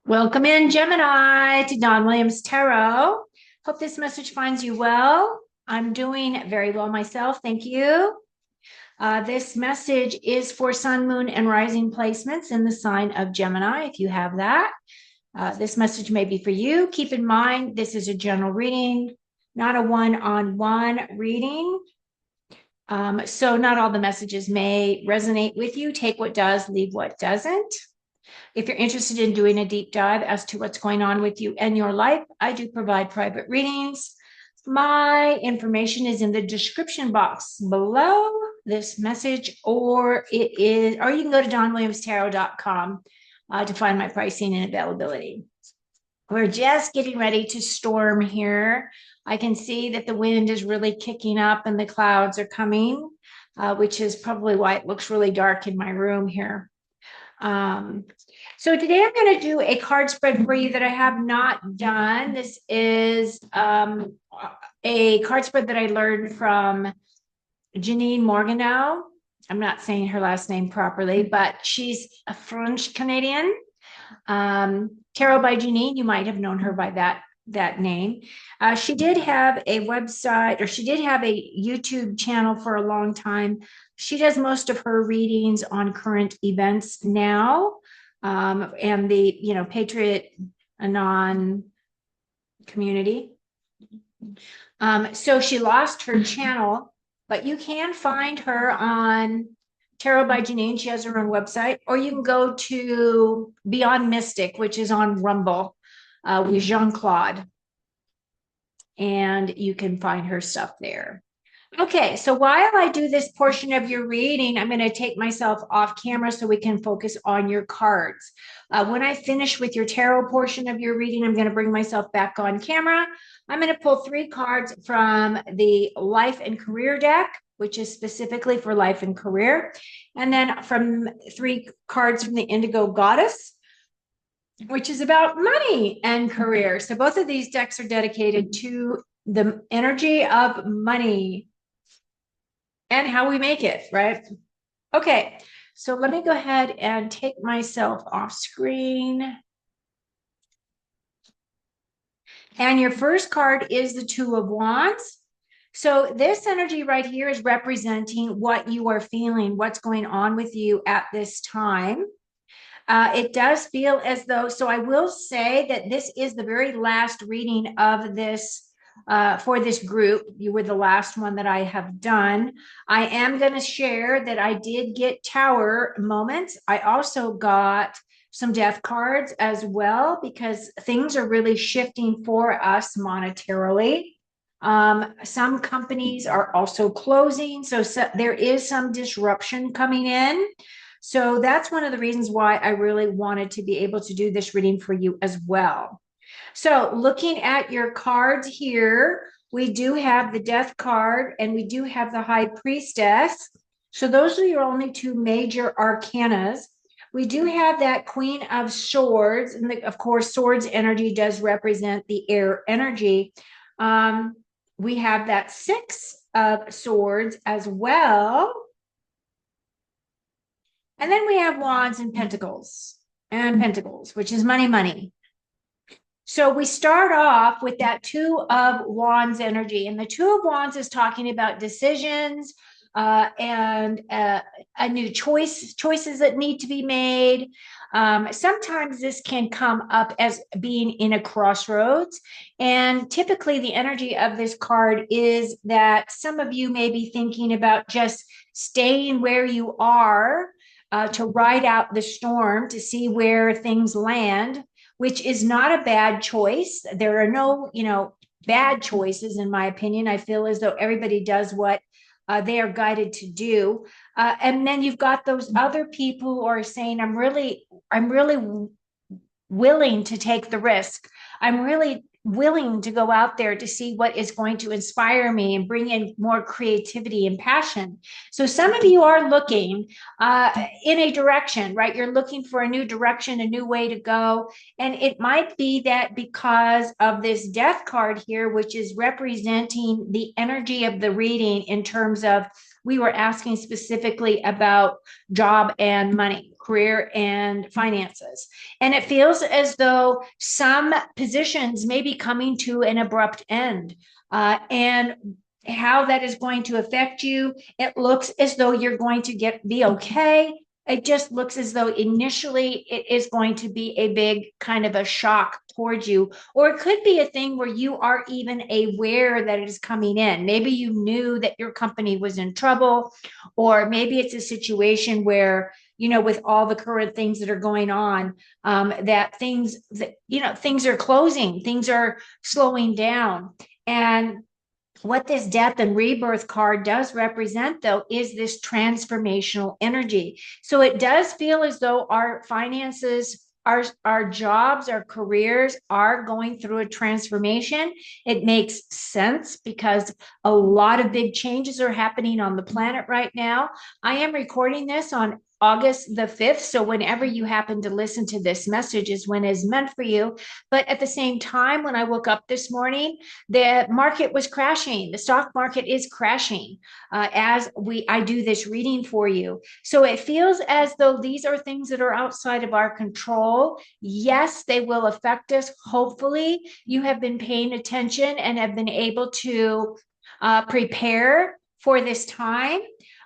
Welcome in, Gemini, to Don Williams Tarot. Hope this message finds you well. I'm doing very well myself. Thank you. This message is for sun, moon, and rising placements in the sign of Gemini, if you have that. This message may be for you. Keep in mind, this is a general reading, not a one-on-one reading. So not all the messages may resonate with you. Take what does, leave what doesn't. If you're interested in doing a deep dive as to what's going on with you and your life, I do provide private readings. My information is in the description box below this message, or you can go to donwilliamstarot.com to find my pricing and availability. We're just getting ready to storm here. I can see that the wind is really kicking up and the clouds are coming, which is probably why it looks really dark in my room here. So today I'm going to do a card spread for you that I have not done. This is a card spread that I learned from Janine Morganow. I'm not saying her last name properly, but she's a French Canadian. Tarot by Janine, you might have known her by that name. She did have a website, or she did have a YouTube channel for a long time. She does most of her readings on current events now, and the Patriot Anon community. So she lost her channel, but you can find her on Tarot by Janine. She has her own website, or you can go to Beyond Mystic, which is on Rumble, with Jean-Claude, and you can find her stuff there. Okay, so while I do this portion of your reading, I'm going to take myself off camera so we can focus on your cards. When I finish with your tarot portion of your reading, I'm going to bring myself back on camera. I'm going to pull 3 cards from the Life and Career deck, which is specifically for life and career, and then from 3 cards from the Indigo Goddess, which is about money and career. So both of these decks are dedicated to the energy of money and how we make it, right? Okay, so let me go ahead and take myself off screen. And your first card is the Two of Wands. So this energy right here is representing what you are feeling, what's going on with you at this time. It does feel as though, so I will say that this is the very last reading of this for this group. You were the last one that I have done. I am going to share that I did get tower moments. I also got some death cards as well, because things are really shifting for us monetarily. Some companies are also closing, so there is some disruption coming in. So that's one of the reasons why I really wanted to be able to do this reading for you as well. So looking at your cards here, we do have the Death card and we do have the High Priestess. So those are your only 2 major arcanas. We do have that Queen of Swords, and of course, Swords energy does represent the air energy. We have that 6 of Swords as well. And then we have Wands and Pentacles, which is money, money. So we start off with that 2 of Wands energy. And the 2 of Wands is talking about decisions and a new choices that need to be made. Sometimes this can come up as being in a crossroads. And typically the energy of this card is that some of you may be thinking about just staying where you are to ride out the storm, to see where things land, which is not a bad choice. There are no, bad choices, in my opinion. I feel as though everybody does what they are guided to do. And then you've got those other people who are saying, I'm really willing to take the risk. I'm really willing to go out there to see what is going to inspire me and bring in more creativity and passion. So some of you are looking in a direction, right? You're looking for a new direction, a new way to go. And it might be that because of this Death card here, which is representing the energy of the reading in terms of, we were asking specifically about job and money, career and finances. And it feels as though some positions may be coming to an abrupt end. And how that is going to affect you, it looks as though you're going to be okay. It just looks as though initially it is going to be a big kind of a shock towards you, or it could be a thing where you are even aware that it is coming in. Maybe you knew that your company was in trouble, or maybe it's a situation where, with all the current things that are going on, that things are closing, things are slowing down. And what this death and rebirth card does represent, though, is this transformational energy. So it does feel as though our finances, our jobs, our careers are going through a transformation. It makes sense because a lot of big changes are happening on the planet right now. I am recording this on August the 5th. So whenever you happen to listen to this message is when it's meant for you. But at the same time, when I woke up this morning, the market was crashing. The stock market is crashing as I do this reading for you. So it feels as though these are things that are outside of our control. Yes, they will affect us. Hopefully, you have been paying attention and have been able to prepare for this time.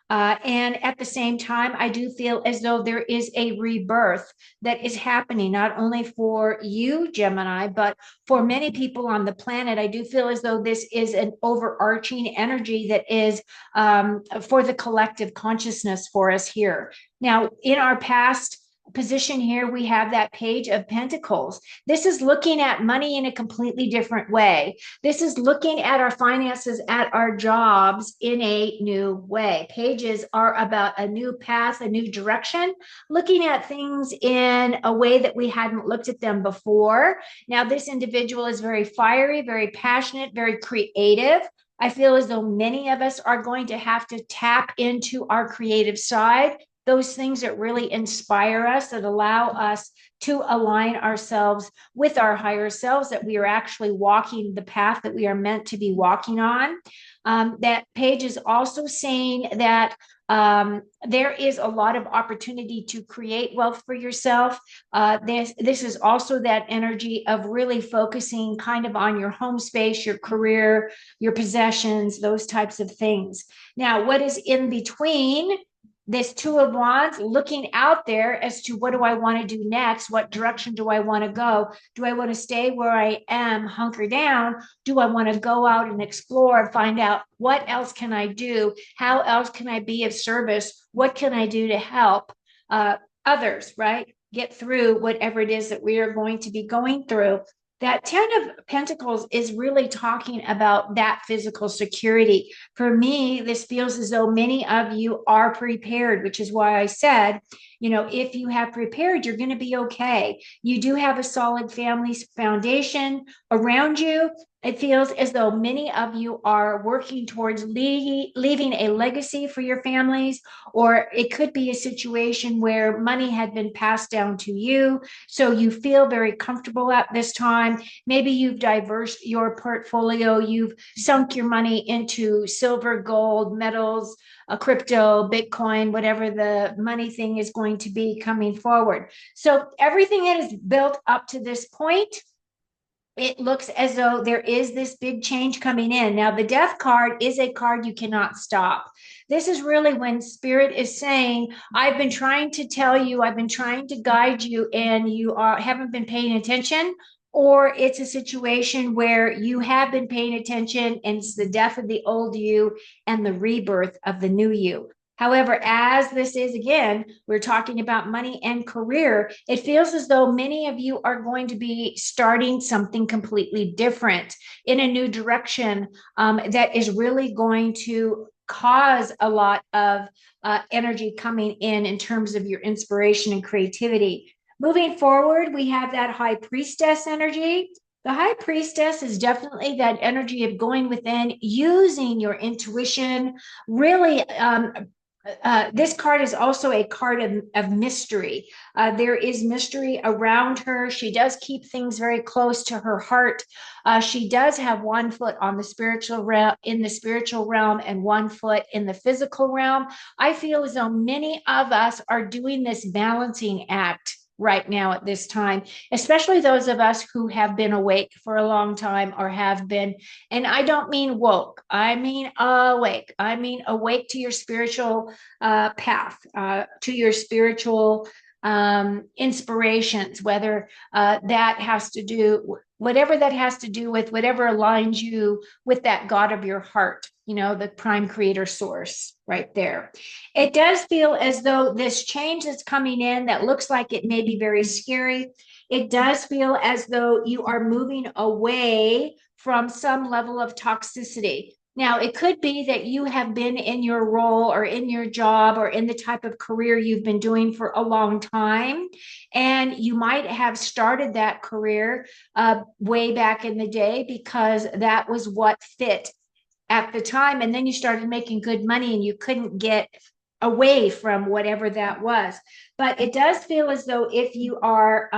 And at the same time, I do feel as though there is a rebirth that is happening, not only for you, Gemini, but for many people on the planet. I do feel as though this is an overarching energy that is for the collective consciousness for us here. Now, in our past position here, we have that Page of Pentacles. This is looking at money in a completely different way. This is looking at our finances, at our jobs in a new way. Pages are about a new path, a new direction, looking at things in a way that we hadn't looked at them before. Now, this individual is very fiery, very passionate, very creative. I feel as though many of us are going to have to tap into our creative side, those things that really inspire us, that allow us to align ourselves with our higher selves, that we are actually walking the path that we are meant to be walking on. That page is also saying that there is a lot of opportunity to create wealth for yourself. This is also that energy of really focusing kind of on your home space, your career, your possessions, those types of things. Now, what is in between this Two of Wands, looking out there as to what do I want to do next? What direction do I want to go? Do I want to stay where I am, hunker down? Do I want to go out and explore, find out what else can I do? How else can I be of service? What can I do to help others, right? Get through whatever it is that we are going to be going through. That 10 of Pentacles is really talking about that physical security. For me, this feels as though many of you are prepared, which is why I said, if you have prepared, you're going to be okay. You do have a solid family foundation around you. It feels as though many of you are working towards leaving a legacy for your families, or it could be a situation where money had been passed down to you. So you feel very comfortable at this time. Maybe you've diversed your portfolio. You've sunk your money into silver, gold, metals, crypto, Bitcoin, whatever the money thing is going to be coming forward. So everything that is built up to this point, it looks as though there is this big change coming in. Now, the death card is a card you cannot stop. This is really when Spirit is saying, I've been trying to tell you, I've been trying to guide you, and you haven't been paying attention. Or it's a situation where you have been paying attention and it's the death of the old you and the rebirth of the new you. However, as this is, again, we're talking about money and career, it feels as though many of you are going to be starting something completely different in a new direction that is really going to cause a lot of energy coming in terms of your inspiration and creativity. Moving forward, we have that High Priestess energy. The High Priestess is definitely that energy of going within, using your intuition, really this card is also a card of mystery. There is mystery around her. She does keep things very close to her heart. She does have one foot on the spiritual realm, in the spiritual realm, and one foot in the physical realm. I feel as though many of us are doing this balancing act right now at this time, especially those of us who have been awake for a long time or have been, and I don't mean woke, I mean awake. I mean awake to your spiritual path, to your spiritual inspirations, whether that has to do, whatever that has to do with, whatever aligns you with that God of your heart, you know, the prime creator source right there. It does feel as though this change that's coming in that looks like it may be very scary. It does feel as though you are moving away from some level of toxicity. Now, it could be that you have been in your role or in your job or in the type of career you've been doing for a long time. And you might have started that career way back in the day because that was what fit at the time. And then you started making good money and you couldn't get away from whatever that was. But it does feel as though if you are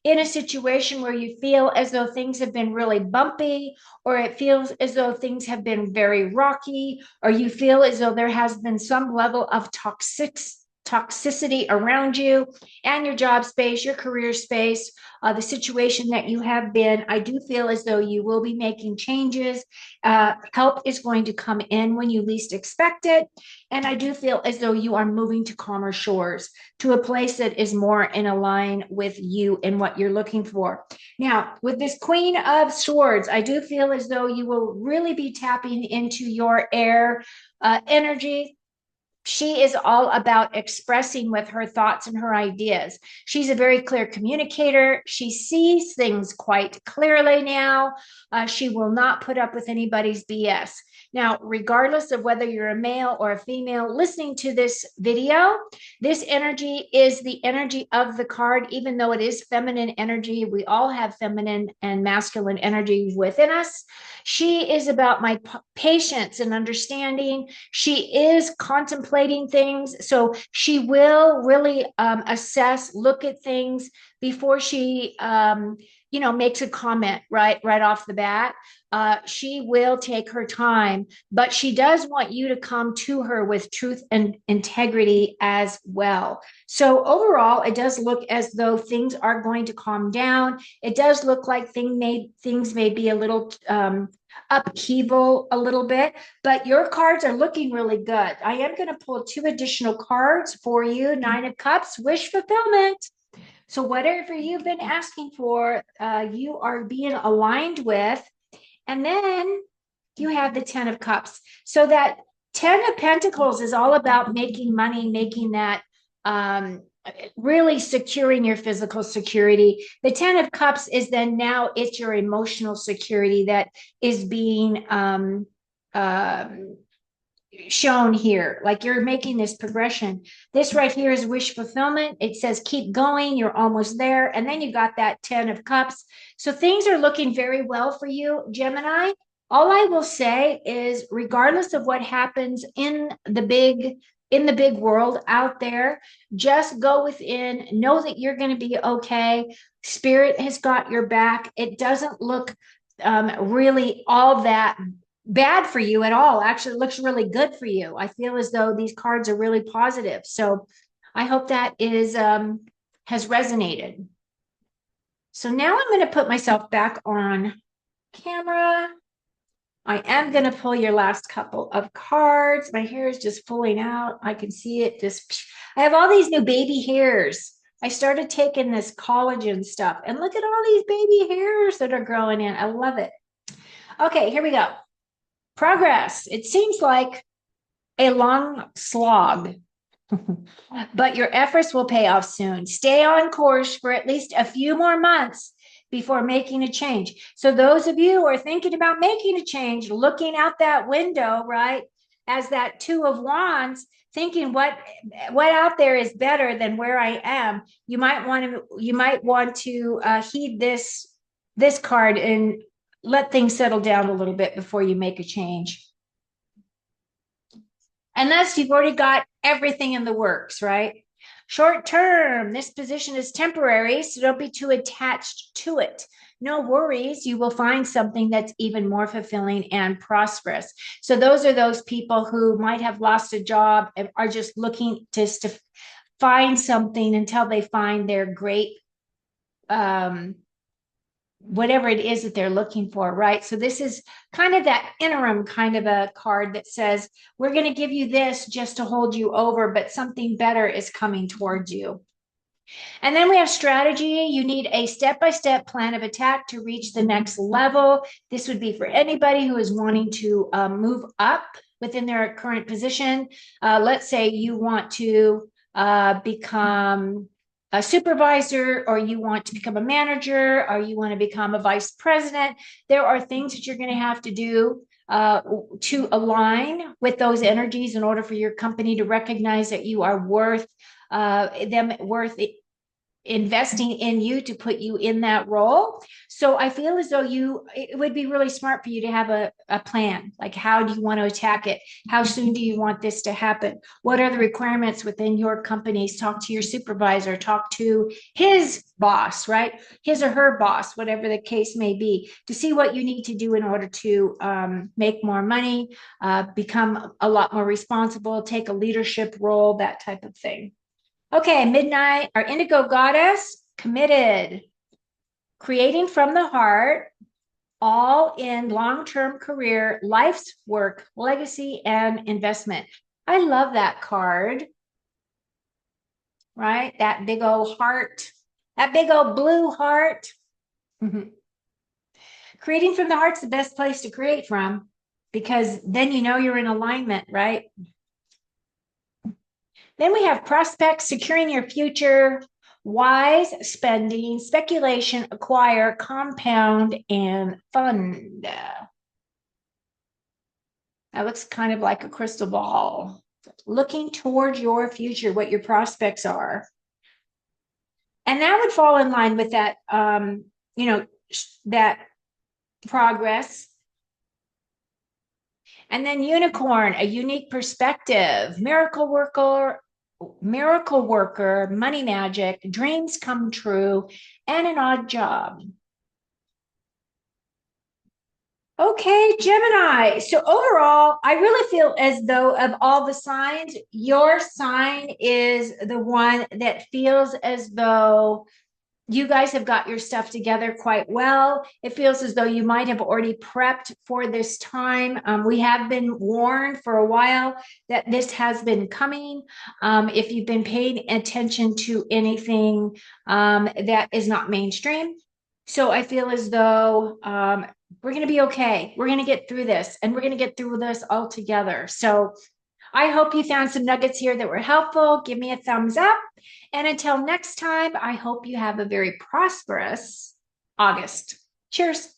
in a situation where you feel as though things have been really bumpy, or it feels as though things have been very rocky, or you feel as though there has been some level of toxicity around you and your job space, your career space, the situation that you have been, I do feel as though you will be making changes. Help is going to come in when you least expect it. And I do feel as though you are moving to calmer shores, to a place that is more in line with you and what you're looking for. Now, with this Queen of Swords, I do feel as though you will really be tapping into your air energy. She is all about expressing with her thoughts and her ideas. She's a very clear communicator. She sees things quite clearly now. She will not put up with anybody's BS. Now, regardless of whether you're a male or a female listening to this video, this energy is the energy of the card, even though it is feminine energy. We all have feminine and masculine energy within us. She is about my patience and understanding. She is contemplating things. So she will really assess, look at things before she, makes a comment right off the bat. She will take her time, but she does want you to come to her with truth and integrity as well. So overall, it does look as though things are going to calm down. It does look like things may be a little upheaval a little bit, but your cards are looking really good. I am going to pull 2 additional cards for you. 9 of Cups, wish fulfillment. So whatever you've been asking for, you are being aligned with. And then you have the 10 of Cups. So that 10 of Pentacles is all about making money, making that really securing your physical security. The 10 of Cups is then now it's your emotional security that is being shown here. Like you're making this progression. This right here is wish fulfillment. It says keep going, you're almost there. And then you got that 10 of Cups. So things are looking very well for you, Gemini. All I will say is regardless of what happens in the big world out there, just go within, know that you're going to be okay. Spirit has got your back. It doesn't look really all that bad for you at all. Actually, it looks really good for you. I feel as though these cards are really positive. So I hope that has resonated. So now I'm going to put myself back on camera. I am going to pull your last couple of cards. My hair is just pulling out. I can see it I have all these new baby hairs. I started taking this collagen stuff and look at all these baby hairs that are growing in. I love it. Okay, here we go. Progress. It seems like a long slog, but your efforts will pay off soon. Stay on course for at least a few more months before making a change. So those of you who are thinking about making a change, looking out that window, right, as that 2 of Wands, thinking what out there is better than where I am, you might want to heed this card and let things settle down a little bit before you make a change. unless you've already got everything in the works, right? Short term, this position is temporary, so don't be too attached to it. No worries, you will find something that's even more fulfilling and prosperous. So those are those people who might have lost a job and are just looking just to find something until they find their great whatever it is that they're looking for, right? So this is kind of that interim kind of a card that says, we're going to give you this just to hold you over, but something better is coming towards you. And then we have strategy. You need a step-by-step plan of attack to reach the next level. This would be for anybody who is wanting to move up within their current position. Let's say you want to become a supervisor, or you want to become a manager, or you want to become a vice president. There are things that you're going to have to do to align with those energies in order for your company to recognize that you are worth investing in you to put you in that role. So I feel as though it would be really smart for you to have a plan. Like, how do you want to attack it? How soon do you want this to happen? What are the requirements within your companies? Talk to your supervisor, talk to his boss, right? His or her boss, whatever the case may be, to see what you need to do in order to make more money, become a lot more responsible, take a leadership role, that type of thing. Okay, midnight, our indigo goddess, committed, creating from the heart, all in long-term career, life's work, legacy, and investment. I love that card, right? That big old heart, that big old blue heart. Creating from the heart's the best place to create from, because then you know you're in alignment, right? Then we have prospects, securing your future, wise spending, speculation, acquire, compound, and fund. That looks kind of like a crystal ball. Looking towards your future, what your prospects are. And that would fall in line with that, that progress. And then unicorn, a unique perspective, miracle worker, money magic, dreams come true, and an odd job. Okay, Gemini. So overall, I really feel as though of all the signs, your sign is the one that feels as though you guys have got your stuff together quite well. It feels as though you might have already prepped for this time. We have been warned for a while that this has been coming. If you've been paying attention to anything that is not mainstream. So I feel as though we're going to be okay. We're going to get through this, and we're going to get through this all together. So I hope you found some nuggets here that were helpful. Give me a thumbs up. And until next time, I hope you have a very prosperous August. Cheers.